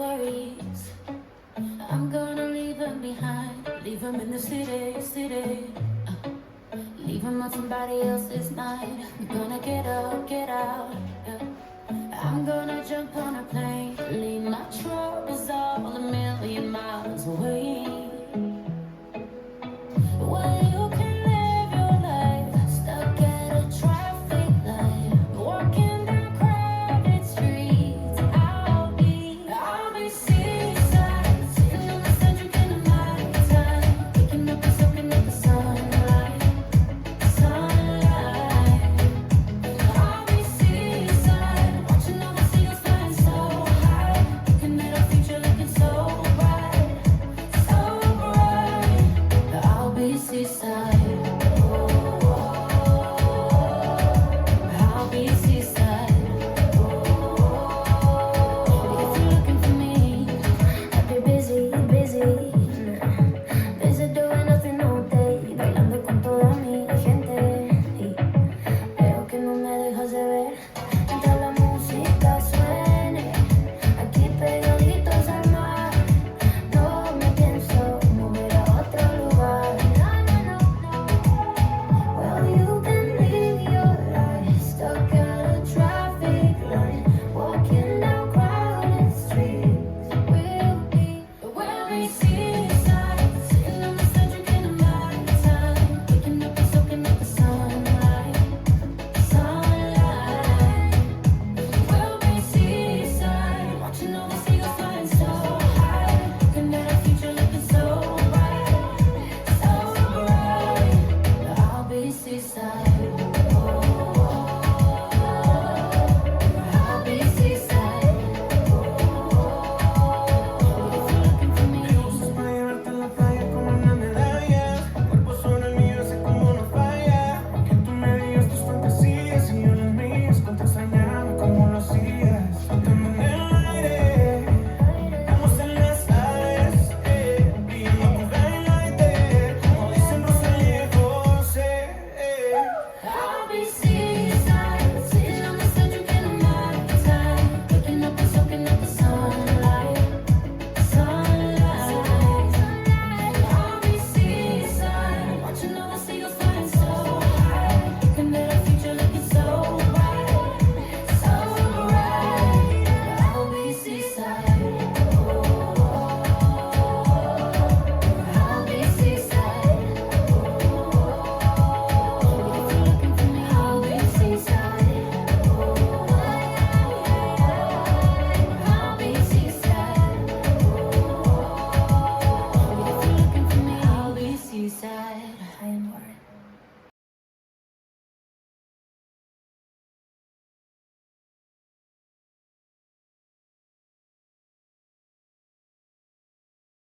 worries. I'm gonna leave them behind, leave them in the city. Leave them on somebody else's mind. We're gonna get up, get out. I'm gonna jump on a plane, leave my troubles all a million miles